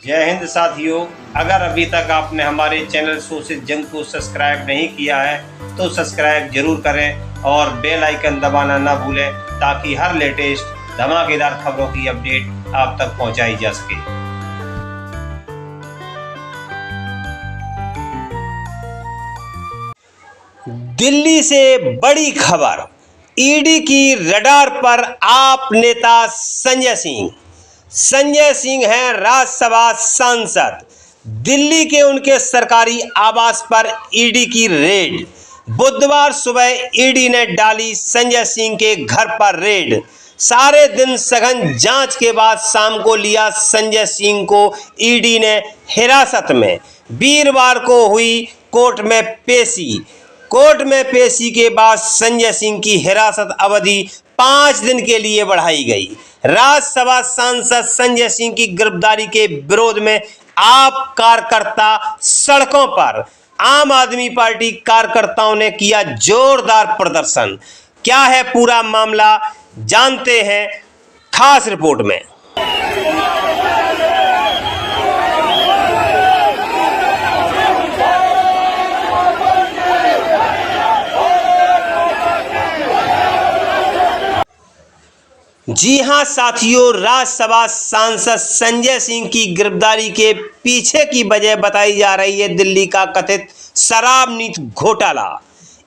जय हिंद साथियों, अगर अभी तक आपने हमारे चैनल सोशल जंग को सब्सक्राइब नहीं किया है तो सब्सक्राइब जरूर करें और बेल आइकन दबाना ना भूलें ताकि हर लेटेस्ट धमाकेदार खबरों की अपडेट आप तक पहुंचाई जा सके। दिल्ली से बड़ी खबर, ईडी की रडार पर आप नेता संजय सिंह हैं राज्यसभा सांसद। दिल्ली के उनके सरकारी आवास पर ईडी की रेड। बुधवार सुबह ईडी ने डाली संजय सिंह के घर पर रेड। सारे दिन सघन जांच के बाद शाम को लिया संजय सिंह को ईडी ने हिरासत में। वीरवार को हुई कोर्ट में पेशी के बाद संजय सिंह की हिरासत अवधि 5 दिन के लिए बढ़ाई गई। राज्यसभा सांसद संजय सिंह की गिरफ्तारी के विरोध में आप कार्यकर्ता सड़कों पर। आम आदमी पार्टी कार्यकर्ताओं ने किया जोरदार प्रदर्शन। क्या है पूरा मामला, जानते हैं खास रिपोर्ट में। जी हां साथियों, राज्यसभा सांसद संजय सिंह की गिरफ्तारी के पीछे की वजह बताई जा रही है दिल्ली का कथित शराब नीति घोटाला।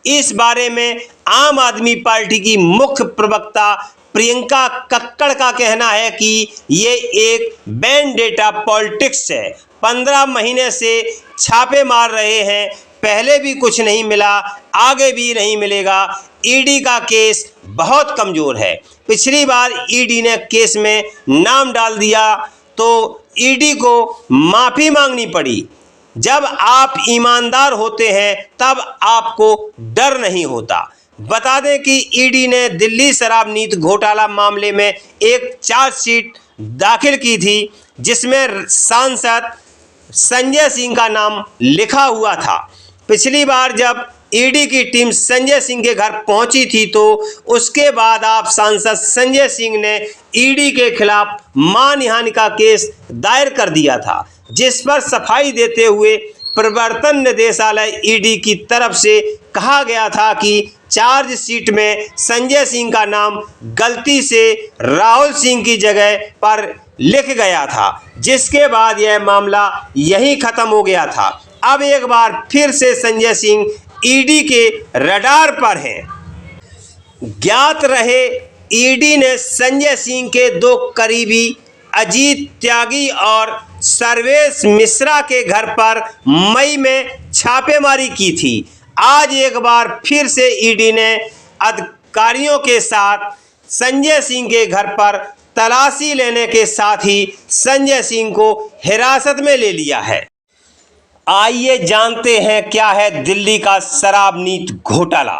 इस बारे में आम आदमी पार्टी की मुख्य प्रवक्ता प्रियंका कक्कड़ का कहना है कि ये एक वेंडेटा पॉलिटिक्स है। 15 महीने से छापे मार रहे हैं, पहले भी कुछ नहीं मिला, आगे भी नहीं मिलेगा। ईडी का केस बहुत कमजोर है। पिछली बार ईडी ने केस में नाम डाल दिया तो ईडी को माफी मांगनी पड़ी। जब आप ईमानदार होते हैं तब आपको डर नहीं होता। बता दें कि ईडी ने दिल्ली शराब नीति घोटाला मामले में एक चार्जशीट दाखिल की थी जिसमें सांसद संजय सिंह का नाम लिखा हुआ था। पिछली बार जब ईडी की टीम संजय सिंह के घर पहुंची थी तो उसके बाद आप सांसद संजय सिंह ने ईडी के खिलाफ मानहानि का केस दायर कर दिया था, जिस पर सफाई देते हुए प्रवर्तन निदेशालय ईडी की तरफ से कहा गया था कि चार्जशीट में संजय सिंह का नाम गलती से राहुल सिंह की जगह पर लिख गया था, जिसके बाद यह मामला यहीं खत्म हो गया था। अब एक बार फिर से संजय सिंह ईडी के रडार पर हैं। ज्ञात रहे, ईडी ने संजय सिंह के 2 करीबी अजीत त्यागी और सर्वेश मिश्रा के घर पर मई में छापेमारी की थी। आज एक बार फिर से ईडी ने अधिकारियों के साथ संजय सिंह के घर पर तलाशी लेने के साथ ही संजय सिंह को हिरासत में ले लिया है। आइए जानते हैं क्या है दिल्ली का शराब नीति घोटाला।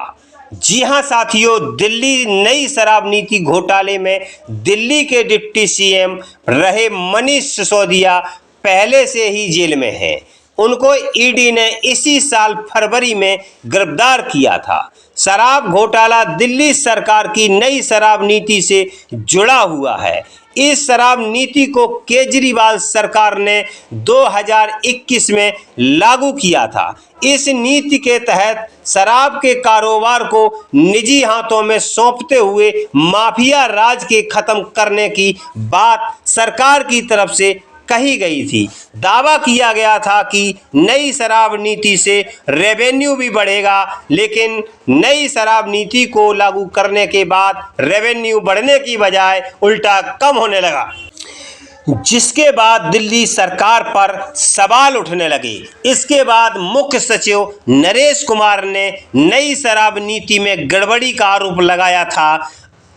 जी हां साथियों, दिल्ली नई शराब नीति घोटाले में दिल्ली के डिप्टी सीएम रहे मनीष सिसोदिया पहले से ही जेल में हैं। उनको ईडी ने इसी साल फरवरी में गिरफ्तार किया था। शराब घोटाला दिल्ली सरकार की नई शराब नीति से जुड़ा हुआ है। इस शराब नीति को केजरीवाल सरकार ने 2021 में लागू किया था। इस नीति के तहत शराब के कारोबार को निजी हाथों में सौंपते हुए माफिया राज के खत्म करने की बात सरकार की तरफ से कही गई थी। दावा किया गया था कि नई शराब नीति से रेवेन्यू भी बढ़ेगा, लेकिन नई शराब नीति को लागू करने के बाद रेवेन्यू बढ़ने की बजाय उल्टा कम होने लगा, जिसके बाद दिल्ली सरकार पर सवाल उठने लगे। इसके बाद मुख्य सचिव नरेश कुमार ने नई शराब नीति में गड़बड़ी का आरोप लगाया था।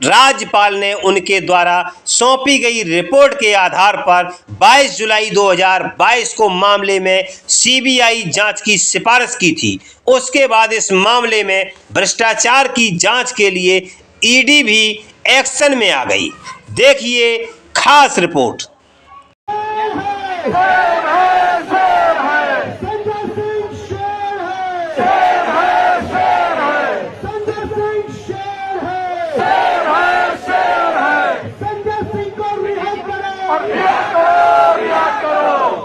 राज्यपाल ने उनके द्वारा सौंपी गई रिपोर्ट के आधार पर 22 जुलाई 2022 को मामले में सीबीआई जांच की सिफारिश की थी। उसके बाद इस मामले में भ्रष्टाचार की जांच के लिए ईडी भी एक्शन में आ गई। देखिए खास रिपोर्ट। रिहा करो, रिहा करो।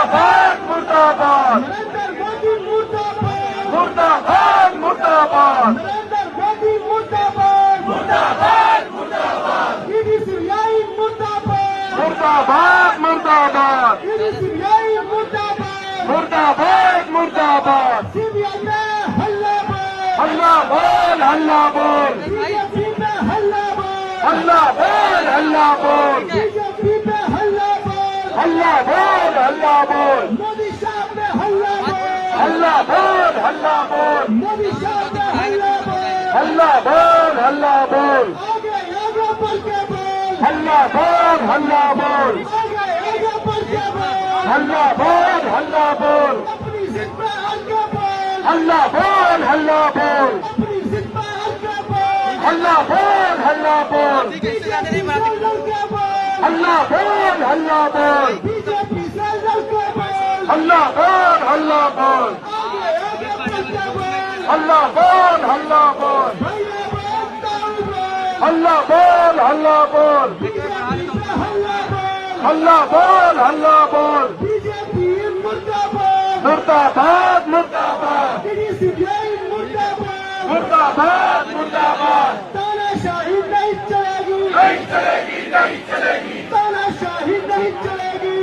मुर्दाबाद मुर्दाबाद नरेंद्र मोदी मुर्दाबाद मुर्दाबाद मुर्दाबाद नरेंद्र मोदी मुर्दाबाद मुर्दाबाद मुर्दाबाद सीबीसीआई मुर्दाबाद मुर्दाबाद मुर्दाबाद सीबीसीआई मुर्दाबाद मुर्दाबाद मुर्दाबाद सीबीआई में हल्ला बोल हल्ला बोल हल्ला बोल बीजेपी में हल्ला बोल हल्ला बोल हल्ला बोल बीजेपी में हल्ला बोल हल्ला बोल हल्ला बोल मोदी साहब में हल्ला बोल हल्ला बोल हल्ला बोल मोदी साहब में हल्ला बोल हल्ला बोल हल्ला बोल आगे बढ़ के बोल हल्ला बोल हल्ला बोल आगे बढ़ के बोल हल्ला बोल हल्ला बोल अपनी जिद पे आगे बोल हल्ला बोल हल्ला बोल अपनी जिद पे आगे बोल हल्ला बोल हल्ला बोल बीजेपी से लड़के बोल हल्ला बोल हल्ला बोल बीजेपी से लड़के बोल हल्ला बोल हल्ला बोल आगे बढ़ के बोल हल्ला बोल हल्ला बोल भैया बोलता हूँ बोल हल्ला बोल हल्ला बोल बीजेपी से हल्ला बोल हल्ला बोल हल्ला बोल बीजेपी मुर्दाबाद मुर्दाबाद मुर्दाबाद सीबीआई मुर्दाबाद मुर्दाबाद मुर्दाबाद तानाशाही नहीं चलेगी नहीं चलेगी नहीं चलेगी तानाशाही नहीं चलेगी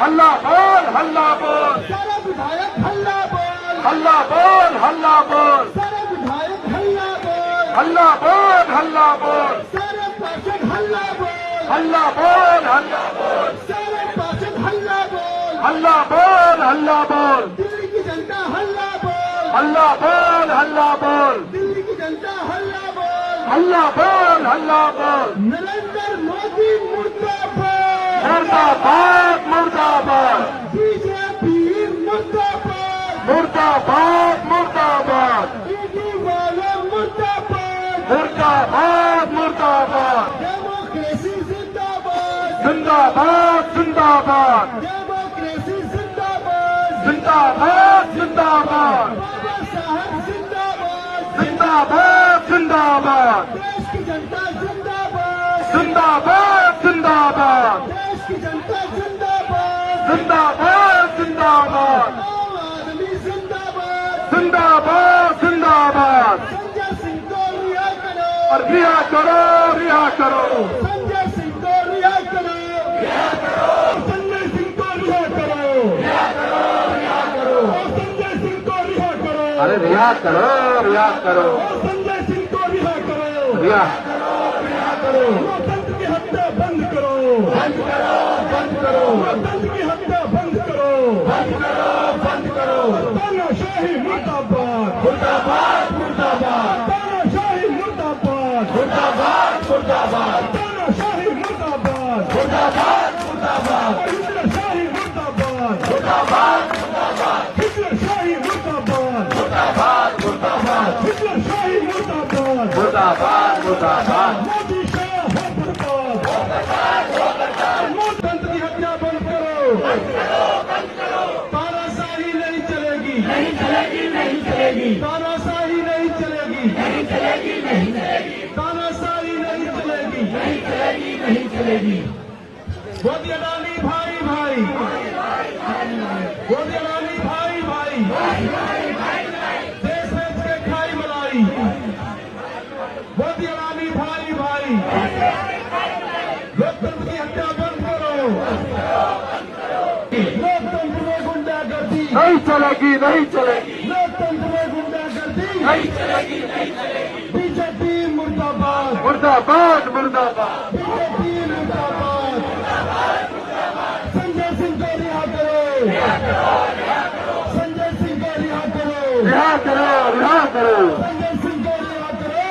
हल्ला बोल हल्ला बोल सारा विधायक हल्ला बोल हल्ला बोल हल्ला बोल सारा विधायक हल्ला बोल हल्ला बोल हल्ला बोल सारे पार्षद हल्ला बोल हल्ला बोल हल्ला बोल सारे पार्षद हल्ला बोल हल्ला बोल हल्ला बोल दिल्ली की जनता हल्ला बोल हल्ला बोल हल्ला बोल दिल्ली की जनता हल्ला बोल हल्ला बोल हल्ला बोल नरेंद्र मोदी मुर्दाबाद मुर्दाबाद मुर्दाबाद बीजेपी मुर्दाबाद मुर्दाबाद मुर्दाबाद ईडी वाले मुर्दाबाद मुर्दाबाद मुर्दाबाद डेमोक्रेसी जिंदाबाद जिंदाबाद जिंदाबाद डेमोक्रेसी जिंदाबाद जिंदाबाद जिंदाबाद बाबा साहब जिंदाबाद जिंदाबाद जिंदाबाद देश की जनता जिंदाबाद जिंदाबाद जिंदाबाद देश की जनता जिंदाबाद जिंदाबाद जिंदाबाद आम आदमी जिंदाबाद जिंदाबाद जिंदाबाद संजय सिंह को रिहा करो और रिहा करो रिहा करो संजय सिंह को रिहा करो संजय सिंह को रिहा करो संजय सिंह को रिहा करो अरे रिहा करो रिहा करो संजय सिंह को रिहा करो रिहा लोकतंत्र की हत्या बंद करो बंद करो बंद करो लोकतंत्र की हत्या बंद करो बंद करो बंद करो तानाशाही मुर्दाबाद मुर्दाबाद मुर्दाबाद तानाशाही मुर्दाबाद मुर्दाबाद मुर्दाबाद तानाशाही मुर्दाबाद मुर्दाबाद मुर्दाबाद हिटलरशाही मुर्दाबाद मुर्दाबाद मुर्दाबाद हिटलरशाही मुर्दाबाद मुर्दाबाद मुर्दाबाद हिटलरशाही मुर्दाबाद मुर्दाबाद मुर्दाबाद मोदी शाह लोकतंत्र की हत्या बंद करो तानाशाही नहीं चलेगी नहीं चलेगी नहीं चलेगी तानाशाही नहीं चलेगी नहीं चलेगी नहीं चलेगी तानाशाही नहीं चलेगी नहीं चलेगी नहीं चलेगी मोदी अडानी भाई भाई मोदी अडानी भाई भाई देश बेच के खाई मलाई मोदी अडानी भाई भाई लोकतंत्र की हत्या बंद करो लोकतंत्र में गुंडागर्दी नहीं चलेगी नहीं चलेगी लोकतंत्र में गुंडागर्दी नहीं चलेगी नहीं चलेगी बीजेपी मुर्दाबाद मुर्दाबाद मुर्दाबाद बीजेपी मुर्दाबाद संजय सिंह को रिहा करो संजय सिंह को रिहा करो रिहा करो रिहा करो संजय सिंह को रिहा करो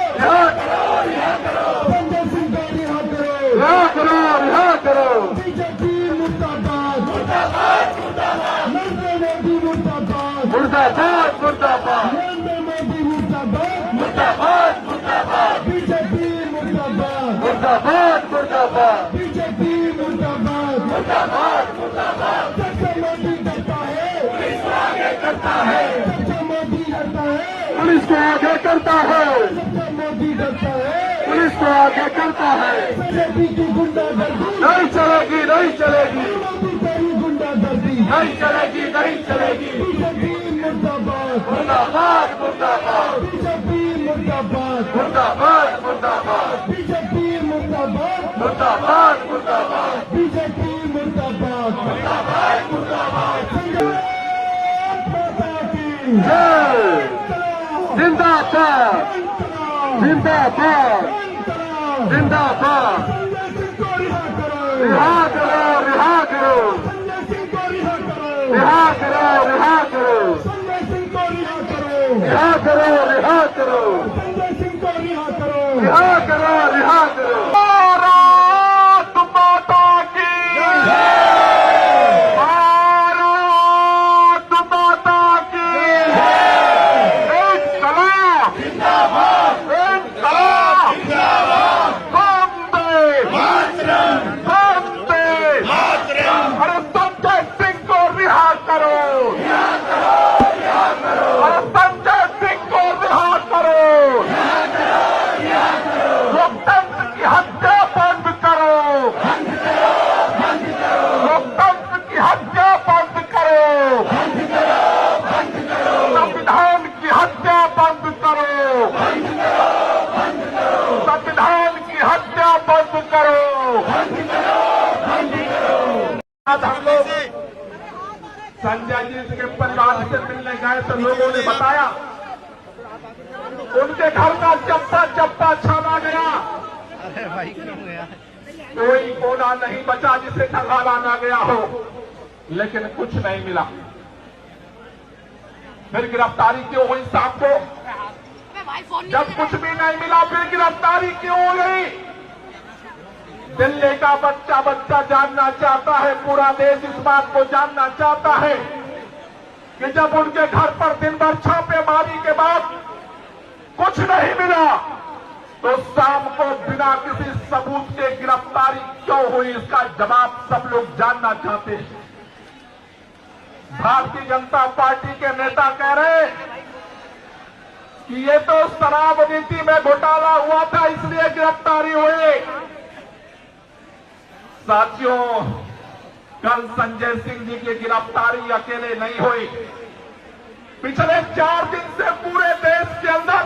रिहा करो संजय सिंह को रिहा करो रिहा करो रिहा करो बीजेपी मुर्दाबाद मुर्दाबाद मुर्दाबाद नरेंद्र मोदी मुर्दाबाद मुर्दाबाद मुर्दाबाद नरेंद्र मोदी मुर्दाबाद मुर्दाबाद मुर्दाबाद बीजेपी मुर्दाबाद मुर्दाबाद मुर्दाबाद बीजेपी मुर्दाबाद मुर्दाबाद मुर्दाबाद जब से मोदी डरता है पुलिस को आगे करता है जब से मोदी डरता है पुलिस को आगे करता है जब से मोदी डरता है पुलिस को आगे करता है बीजेपी की गुंडागर्दी नहीं चलेगी नहीं चलेगी मोदी तेरी गुंडागर्दी नहीं चलेगी, नहीं चलेगी। बीजेपी मुर्दाबाद, मुर्दाबाद, मुर्दाबाद, बीजेपी मुर्दाबाद, मुर्दाबाद, मुर्दाबाद, बीजेपी मुर्दाबाद, मुर्दाबाद, मुर्दाबाद, बीजेपी मुर्दाबाद, मुर्दाबाद, मुर्दाबाद। माता की जय। जिंदाबाद, जिंदाबाद, जिंदाबाद। संजय सिंह को रिहा करो, रिहा करो, रिहा करो, संजय सिंह को रिहा करो, रिहा करो, रिहा करो, संजय सिंह को रिहा करो, रिहा करो, रिहा करो, संजय सिंह को रिहा करो। रिहा करो, रिहा करो। भारत माता की भारत माता की इनकलाब जिंदाबाद, इनकलाब जिंदाबाद। बंदे मातरम, बंदे मातरम। अरे संजय सिंह को रिहा करो, रिहा करो, रिहा करो। अरे संजय सिंह को रिहा करो, रिहा करो, रिहा करो। लोकतंत्र की हत्या बंद करो, बंद करो, बंद करो। लोकतंत्र की हत्या बंद करो, बंद करो, बंद करो। संविधान की हत्या बंद करो, बंद करो, बंद करो। संविधान की हत्या बंद करो, बंद करो, बंद करो। आज हम लोग संजय जी के परिवार से मिलने गए तो लोगों ने बताया उनके घर का चप्पा चप्पा छाना गया। कोई कोना नहीं बचा जिसे खंगाला ना गया हो, लेकिन कुछ नहीं मिला। फिर गिरफ्तारी क्यों हुई शाम को? जब कुछ भी नहीं मिला फिर गिरफ्तारी क्यों हो गई? दिल्ली का बच्चा बच्चा जानना चाहता है, पूरा देश इस बात को जानना चाहता है कि जब उनके घर पर दिन भर छापेमारी के बाद कुछ नहीं मिला तो शाम को बिना किसी सबूत के गिरफ्तारी क्यों हुई, इसका जवाब सब लोग जानना चाहते हैं। भारतीय जनता पार्टी के नेता कह रहे कि ये तो शराब नीति में घोटाला हुआ था इसलिए गिरफ्तारी हुई। साथियों, कल संजय सिंह जी की गिरफ्तारी अकेले नहीं हुई। पिछले 4 दिन से पूरे देश के अंदर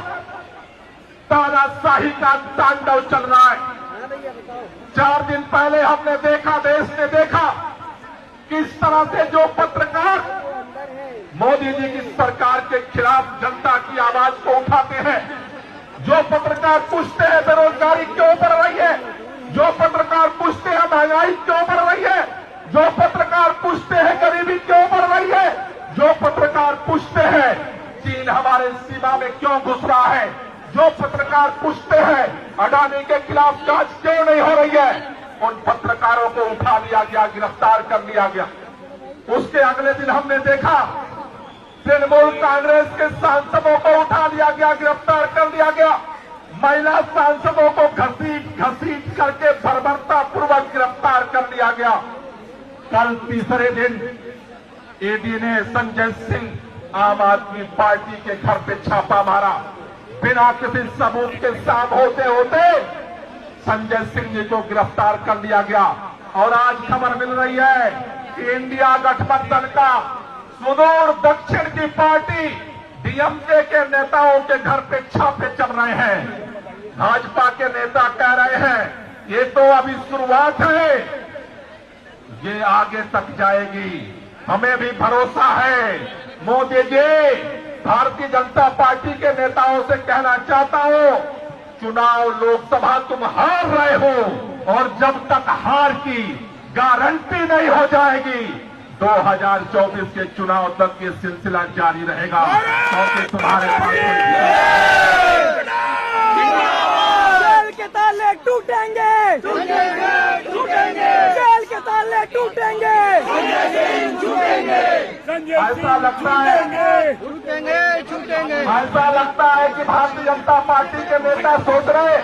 तानाशाही का तांडव चल रहा है। 4 दिन पहले हमने देखा, देश ने देखा किस तरह से जो पत्रकार मोदी जी की सरकार के खिलाफ जनता की आवाज को उठाते हैं, जो पत्रकार पूछते हैं बेरोजगारी क्यों बढ़ रही है, जो पत्रकार पूछते हैं महंगाई क्यों बढ़ रही है, जो पत्रकार पूछते हैं गरीबी क्यों बढ़ रही है, जो पत्रकार पूछते हैं चीन हमारे सीमा में क्यों घुस रहा है, जो पत्रकार पूछते हैं अडानी के खिलाफ जांच क्यों नहीं हो रही है, उन पत्रकारों को उठा लिया गया, गिरफ्तार कर लिया गया। उसके अगले दिन हमने देखा तृणमूल कांग्रेस के सांसदों को उठा लिया गया, गिरफ्तार कर लिया गया। महिला सांसदों को घसीट घसीट करके बर्बरता पूर्वक गिरफ्तार कर लिया गया। कल तीसरे दिन ईडी ने संजय सिंह आम आदमी पार्टी के घर पे छापा मारा। बिना किसी सबूत के साफ होते होते संजय सिंह जी को गिरफ्तार कर लिया गया। और आज खबर मिल रही है कि इंडिया गठबंधन का सुदूर दक्षिण की पार्टी डीएमके के नेताओं के घर पे छापे चल रहे हैं। भाजपा के नेता कह रहे हैं ये तो अभी शुरुआत है, ये आगे तक जाएगी, हमें भी भरोसा है। मोदी जी, भारतीय जनता पार्टी के नेताओं से कहना चाहता हूं, चुनाव लोकसभा तुम हार रहे हो और जब तक हार की गारंटी नहीं हो जाएगी 2024 के चुनाव तक ये सिलसिला जारी रहेगा, क्योंकि तुम्हारे पास जेल के ताले टूटेंगे, टूटेंगे, टूटेंगे, जेल के ताले टूटेंगे, ऐसा लगता है ऐसा लगता है कि भारतीय जनता पार्टी के नेता सोच रहे,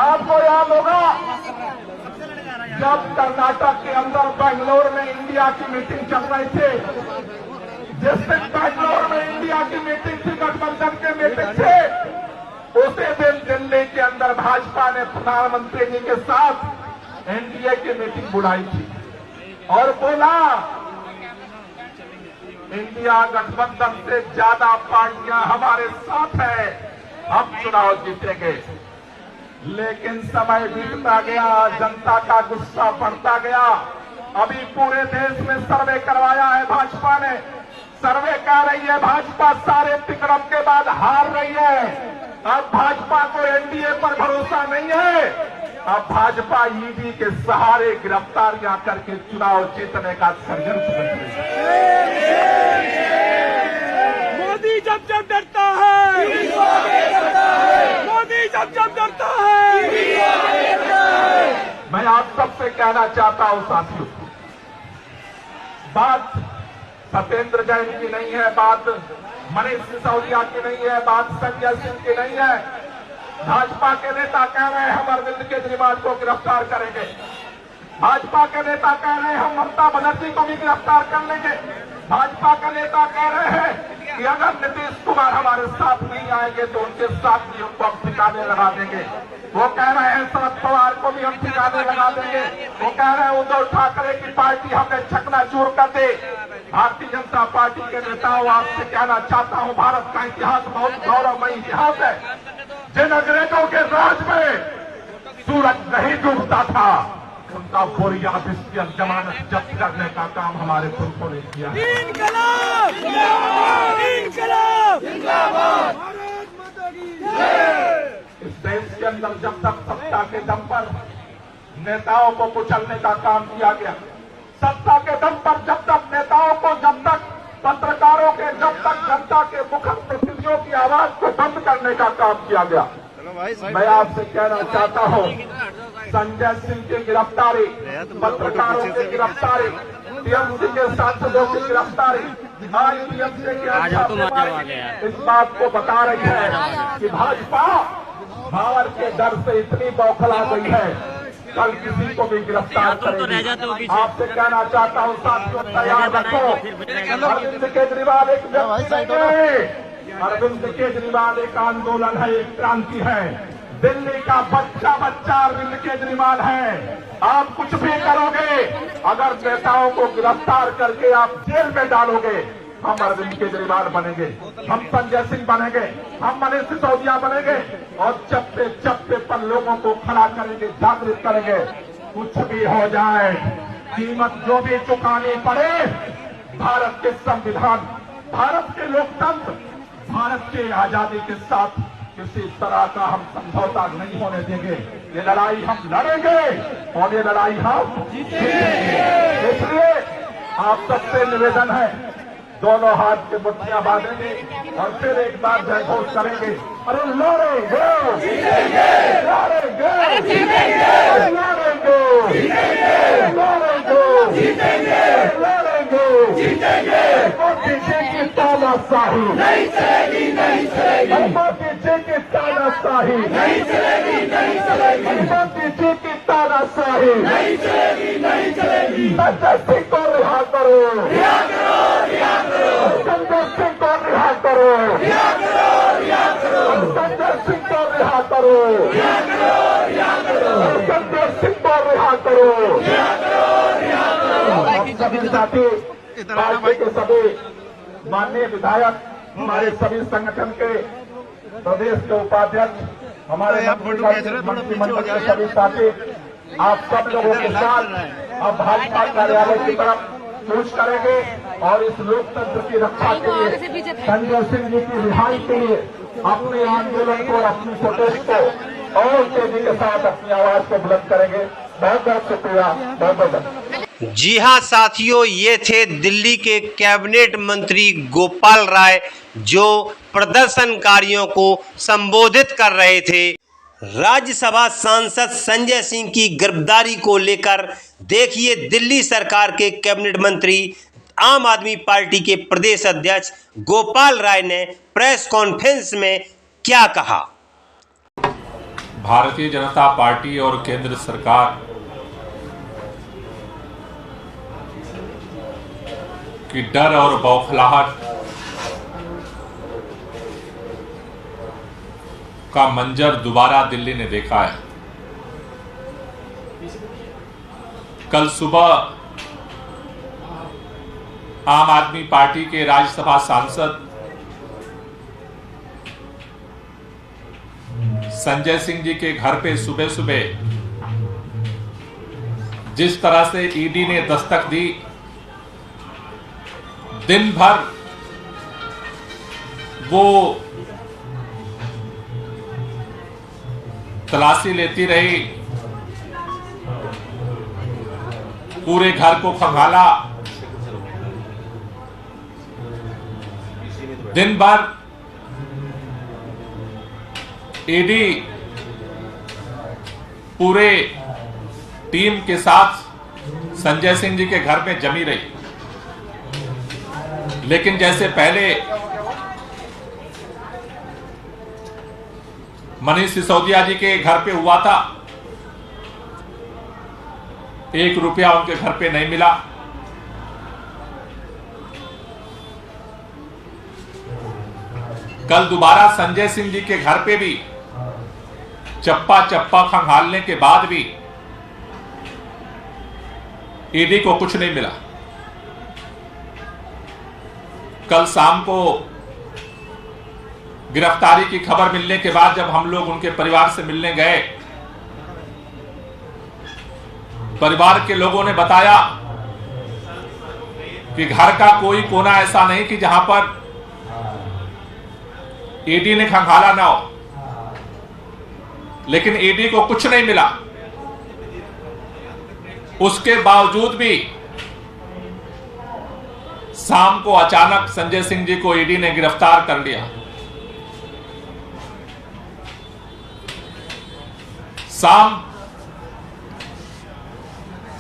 आपको याद होगा जब कर्नाटक के अंदर बेंगलोर में इंडिया की मीटिंग चल रही थी, जिस दिन बेंगलोर में इंडिया की मीटिंग थी, गठबंधन के मीटिंग थे, उसी दिन दिल्ली के अंदर भाजपा ने प्रधानमंत्री जी के साथ एनडीए की मीटिंग बुलाई थी और बोला इंडिया गठबंधन से ज्यादा पार्टियां हमारे साथ है, हम चुनाव जीतेंगे। लेकिन समय बीतता गया, जनता का गुस्सा बढ़ता गया। अभी पूरे देश में सर्वे करवाया है भाजपा ने, सर्वे कर रही है भाजपा सारे विक्रम के बाद हार रही है। अब भाजपा को एनडीए पर भरोसा नहीं है, अब भाजपा ईडी के सहारे गिरफ्तारियां करके चुनाव जीतने का षड्यंत्र कर रही है। मोदी जब जब डरता है, मोदी जब जब डरता है। मैं आप सबसे कहना चाहता हूं साथियों, बात सत्येंद्र जैन की नहीं है, बात मनीष सिसोदिया की नहीं है, बात संजय सिंह की नहीं है। भाजपा के नेता कह रहे हैं हम अरविंद केजरीवाल को गिरफ्तार करेंगे, भाजपा के नेता कह रहे हैं हम ममता बनर्जी को भी गिरफ्तार कर लेंगे, भाजपा का नेता कह रहे हैं कि अगर नीतीश कुमार हमारे साथ नहीं आएंगे तो उनके साथ भी उनको हम ठिकाने लगा देंगे। वो कह रहे हैं शरद पवार को भी हम ठिकाने लगा देंगे। वो कह रहे हैं उद्धव ठाकरे की पार्टी हमने चकनाचूर कर दे। भारतीय जनता पार्टी के नेताओं, आपसे कहना चाहता हूं, भारत का इतिहास बहुत गौरवमयी इतिहास है। जिन अंग्रेजों के राज में सूरज नहीं डूबता था, उनका बोरिया बिस्तर जमानत जब्त करने का काम हमारे पुरखों ने किया। इनकलाब जिंदाबाद, इनकलाब जिंदाबाद, भारत माता की जय। इस देश के अंदर जब तक सत्ता के दम पर नेताओं को कुचलने का काम किया गया, सत्ता के दम पर जब तक नेताओं को, जब तक पत्रकारों के, जब तक जनता के मुखर प्रतिनिधियों की आवाज को बंद करने का काम किया गया। मैं आपसे कहना चाहता हूं, संजय सिंह की गिरफ्तारी, पत्रकारों की गिरफ्तारी, टीएमसी के सांसदों की गिरफ्तारी, आज टीएमसी के इस बात को बता रही है कि भाजपा पावर के डर से इतनी बौखला गई है, कल किसी को भी गिरफ्तार करेगी। आपसे कहना चाहता हूं साथियों, तैयार रखो। अरविंद केजरीवाल एक व्यक्ति नहीं है, अरविंद केजरीवाल एक आंदोलन है, एक क्रांति है। दिल्ली का बच्चा बच्चा अरविंद केजरीवाल है। आप कुछ भी करोगे, अगर नेताओं को गिरफ्तार करके आप जेल में डालोगे, हम अरविंद केजरीवाल बनेंगे, हम संजय सिंह बनेंगे, हम मनीष सिसोदिया बनेंगे और चप्पे चप्पे पर लोगों को खड़ा करेंगे, जागृत करेंगे। कुछ भी हो जाए, कीमत जो भी चुकानी पड़े, भारत के संविधान, भारत के लोकतंत्र, भारत की आजादी के साथ किसी तरह का हम समझौता नहीं होने देंगे। ये लड़ाई हम लड़ेंगे और ये लड़ाई हम जीतेंगे। इसलिए आप सबसे निवेदन है, दोनों हाथ के मुट्ठियां बांधेंगे और फिर एक बार जय घोष करेंगे। अरे लड़ेंगे, लड़ेंगे, लड़ेंगे, लड़ेंगे। मोदी जी की तानाशाही नहीं चलेगी, नहीं चलेगी। मोदी जी की तानाशाही नहीं चलेगी, नहीं चलेगी। मोदी जी की तानाशाही नहीं चलेगी, नहीं चलेगी। संजय सिंह को रिहा करो, रिहा करो, रिहा करो। संजय सिंह को रिहा करो, रिहा करो, रिहा करो। संजय सिंह को रिहा करो, रिहा करो, रिहा करो। संजय सिंह को रिहा करो, रिहा करो, रिहा करो। सभी साथी, पार्टी के सभी माननीय विधायक, हमारे सभी संगठन के प्रदेश के उपाध्यक्ष, हमारे मंत्रिमंडल के सभी साथी, आप सब लोगों के साथ अब भाजपा कार्यालय की तरफ कूच करेंगे और इस लोकतंत्र की रक्षा के लिए, संजय सिंह जी की रिहाई के लिए अपने आंदोलन को और अपनी प्रोटेस्ट को और तेजी के साथ अपनी आवाज को बुलंद करेंगे। बहुत बहुत शुक्रिया, बहुत बहुत। जी हाँ साथियों, ये थे दिल्ली के कैबिनेट मंत्री गोपाल राय जो प्रदर्शनकारियों को संबोधित कर रहे थे। राज्यसभा सांसद संजय सिंह की गिरफ्तारी को लेकर देखिए दिल्ली सरकार के कैबिनेट मंत्री आम आदमी पार्टी के प्रदेश अध्यक्ष गोपाल राय ने प्रेस कॉन्फ्रेंस में क्या कहा। भारतीय जनता पार्टी और केंद्र सरकार की डर और बौखलाहट का मंजर दोबारा दिल्ली ने देखा है। कल सुबह आम आदमी पार्टी के राज्यसभा सांसद संजय सिंह जी के घर पे सुबह सुबह जिस तरह से ईडी ने दस्तक दी, दिन भर वो तलाशी लेती रही, पूरे घर को खंगाला, दिन भर ईडी पूरे टीम के साथ संजय सिंह जी के घर में जमी रही। लेकिन जैसे पहले मनीष सिसोदिया जी के घर पे हुआ था, 1 रुपया उनके घर पे नहीं मिला। कल दोबारा संजय सिंह जी के घर पे भी चप्पा चप्पा खंगालने के बाद भी ईडी को कुछ नहीं मिला। कल शाम को गिरफ्तारी की खबर मिलने के बाद जब हम लोग उनके परिवार से मिलने गए, परिवार के लोगों ने बताया कि घर का कोई कोना ऐसा नहीं कि जहां पर ईडी ने खंगाला ना हो, लेकिन ईडी को कुछ नहीं मिला। उसके बावजूद भी शाम को अचानक संजय सिंह जी को ईडी ने गिरफ्तार कर लिया।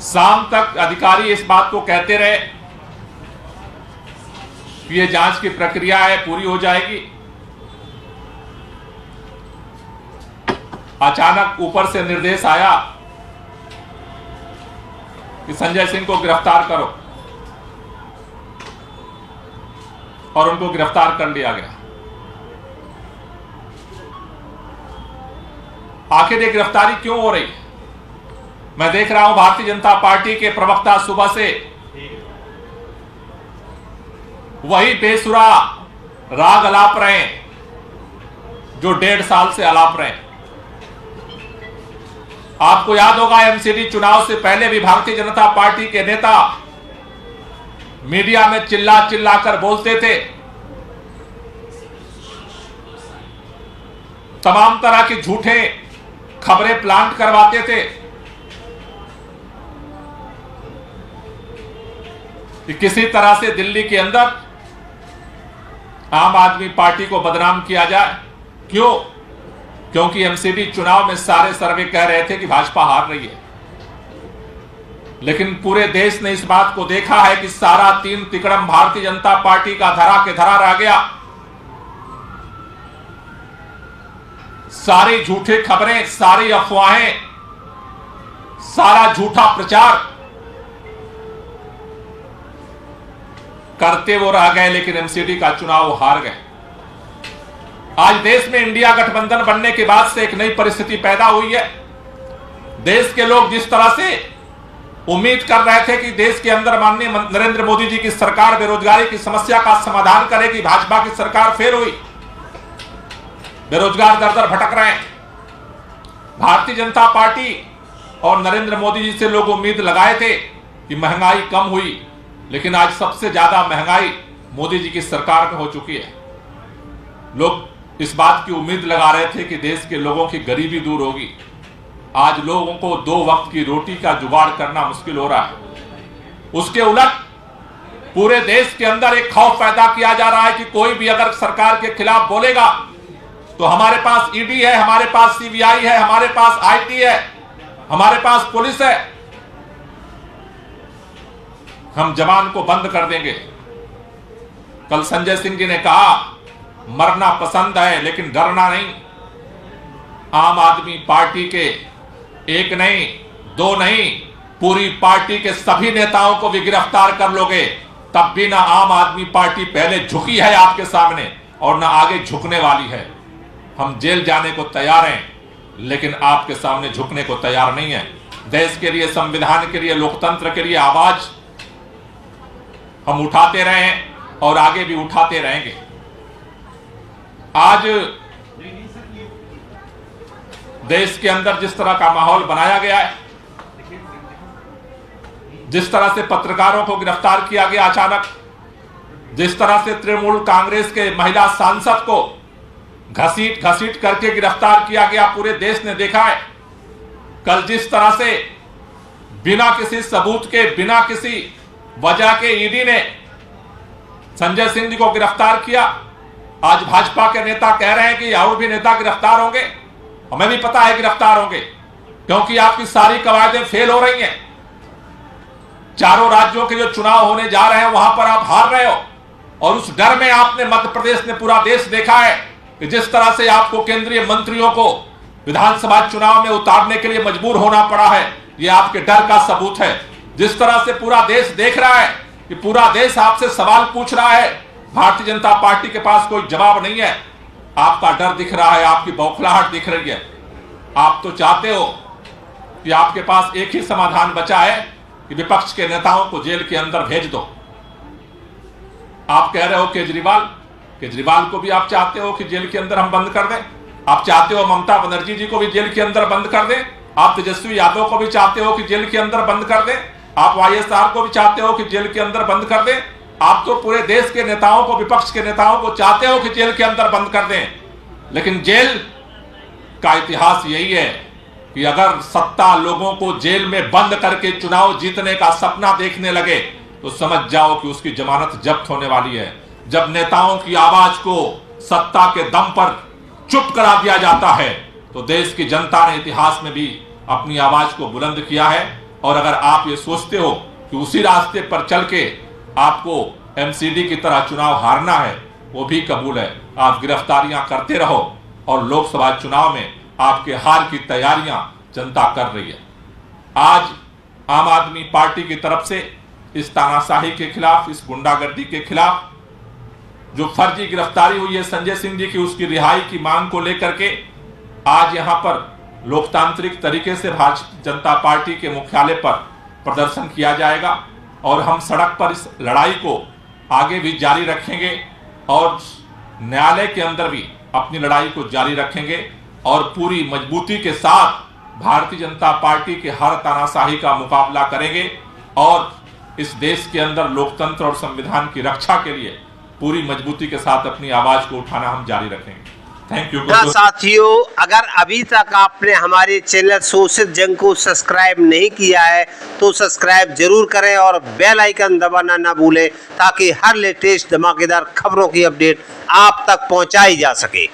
शाम तक अधिकारी इस बात को कहते रहे कि यह जांच की प्रक्रिया है, पूरी हो जाएगी। अचानक ऊपर से निर्देश आया कि संजय सिंह को गिरफ्तार करो, और उनको गिरफ्तार कर लिया गया। आखिर ये गिरफ्तारी क्यों हो रही है? मैं देख रहा हूं भारतीय जनता पार्टी के प्रवक्ता सुबह से वही बेसुरा राग अलाप रहे हैं जो 1.5 साल से अलाप रहे हैं। आपको याद होगा एमसीडी चुनाव से पहले भी भारतीय जनता पार्टी के नेता मीडिया में चिल्ला चिल्ला कर बोलते थे, तमाम तरह की झूठे खबरें प्लांट करवाते थे कि किसी तरह से दिल्ली के अंदर आम आदमी पार्टी को बदनाम किया जाए। क्यों? क्योंकि एमसीडी चुनाव में सारे सर्वे कह रहे थे कि भाजपा हार रही है। लेकिन पूरे देश ने इस बात को देखा है कि सारा 3 तिकड़म भारतीय जनता पार्टी का धरा के धरा रह गया। सारी झूठी खबरें, सारी अफवाहें, सारा झूठा प्रचार करते वो रह गए, लेकिन एमसीडी का चुनाव हार गए। आज देश में इंडिया गठबंधन बनने के बाद से एक नई परिस्थिति पैदा हुई है। देश के लोग जिस तरह से उम्मीद कर रहे थे कि देश के अंदर माननीय नरेंद्र मोदी जी की सरकार बेरोजगारी की समस्या का समाधान करेगी, भाजपा की सरकार फेल हुई, बेरोजगार दर दर भटक रहे हैं। भारतीय जनता पार्टी और नरेंद्र मोदी जी से लोग उम्मीद लगाए थे कि महंगाई कम हुई, लेकिन आज सबसे ज्यादा महंगाई मोदी जी की सरकार में हो चुकी है। लोग इस बात की उम्मीद लगा रहे थे कि देश के लोगों की गरीबी दूर होगी। आज लोगों को 2 वक्त की रोटी का जुगाड़ करना मुश्किल हो रहा है। उसके उलट पूरे देश के अंदर एक खौफ पैदा किया जा रहा है कि कोई भी अगर सरकार के खिलाफ बोलेगा तो हमारे पास ईडी है, हमारे पास सीबीआई है, हमारे पास आईटी है, हमारे पास पुलिस है, हम जवान को बंद कर देंगे। कल संजय सिंह जी ने कहा मरना पसंद है लेकिन डरना नहीं। आम आदमी पार्टी के 1 नहीं 2 नहीं, पूरी पार्टी के सभी नेताओं को भी गिरफ्तार कर लोगे, तब भी ना आम आदमी पार्टी पहले झुकी है आपके सामने और ना आगे झुकने वाली है। हम जेल जाने को तैयार हैं, लेकिन आपके सामने झुकने को तैयार नहीं है। देश के लिए, संविधान के लिए, लोकतंत्र के लिए आवाज हम उठाते रहे हैं और आगे भी उठाते रहेंगे। आज देश के अंदर जिस तरह का माहौल बनाया गया है, जिस तरह से पत्रकारों को गिरफ्तार किया गया अचानक, जिस तरह से तृणमूल कांग्रेस के महिला सांसद को घसीट घसीट करके गिरफ्तार किया गया, पूरे देश ने देखा है। कल जिस तरह से बिना किसी सबूत के, बिना किसी वजह के ईडी ने संजय सिंह जी को गिरफ्तार किया, आज भाजपा के नेता कह रहे हैं कि और भी नेता गिरफ्तार होंगे। हमें भी पता है गिरफ्तार होंगे, क्योंकि आपकी सारी कवायदें फेल हो रही हैं। चारों राज्यों के जो चुनाव होने जा रहे हैं वहां पर आप हार रहे हो, और उस डर में आपने, मध्य प्रदेश ने, पूरा देश देखा है कि जिस तरह से आपको केंद्रीय मंत्रियों को विधानसभा चुनाव में उतारने के लिए मजबूर होना पड़ा है, यह आपके डर का सबूत है। जिस तरह से पूरा देश देख रहा है कि पूरा देश आपसे सवाल पूछ रहा है, भारतीय जनता पार्टी के पास कोई जवाब नहीं है, आपका डर दिख रहा है, आपकी बौखलाहट दिख रही है। आप तो चाहते हो कि आपके पास एक ही समाधान बचा है कि विपक्ष के नेताओं को जेल के अंदर भेज दो। आप कह रहे हो केजरीवाल को भी आप चाहते हो कि जेल के अंदर हम बंद कर दें। आप चाहते हो ममता बनर्जी जी को भी जेल के अंदर बंद कर दें। आप तेजस्वी यादव को भी चाहते हो कि जेल के अंदर बंद कर दें। आप वाईएसआर को भी चाहते हो कि जेल के अंदर बंद कर दें। आप तो पूरे देश के नेताओं को, विपक्ष के नेताओं को चाहते हो कि जेल के अंदर बंद कर दें। लेकिन जेल का इतिहास यही है कि अगर सत्ता लोगों को जेल में बंद करके चुनाव जीतने का सपना देखने लगे तो समझ जाओ कि उसकी जमानत जब्त होने वाली है। जब नेताओं की आवाज को सत्ता के दम पर चुप करा दिया जाता है तो देश की जनता ने इतिहास में भी अपनी आवाज को बुलंद किया है। और अगर आप ये सोचते हो कि उसी रास्ते पर चल के आपको एमसीडी की तरह चुनाव हारना है, वो भी कबूल है। आप गिरफ्तारियां करते रहो और लोकसभा चुनाव में आपके हार की तैयारियां जनता कर रही है। आज आम आदमी पार्टी की तरफ से इस तानाशाही के खिलाफ, इस गुंडागर्दी के खिलाफ जो फर्जी गिरफ्तारी हुई है संजय सिंह जी की, उसकी रिहाई की मांग को लेकर के आज यहां पर लोकतांत्रिक तरीके से भारतीय जनता पार्टी के मुख्यालय पर प्रदर्शन किया जाएगा और हम सड़क पर इस लड़ाई को आगे भी जारी रखेंगे और न्यायालय के अंदर भी अपनी लड़ाई को जारी रखेंगे और पूरी मजबूती के साथ भारतीय जनता पार्टी के हर तानाशाही का मुकाबला करेंगे और इस देश के अंदर लोकतंत्र और संविधान की रक्षा के लिए पूरी मजबूती के साथ अपनी आवाज को उठाना हम जारी रखेंगे। Thank you. साथियों, अगर अभी तक आपने हमारे चैनल शोषित जंग को सब्सक्राइब नहीं किया है तो सब्सक्राइब जरूर करें और बेल आइकन दबाना ना भूलें ताकि हर लेटेस्ट धमाकेदार खबरों की अपडेट आप तक पहुंचाई जा सके।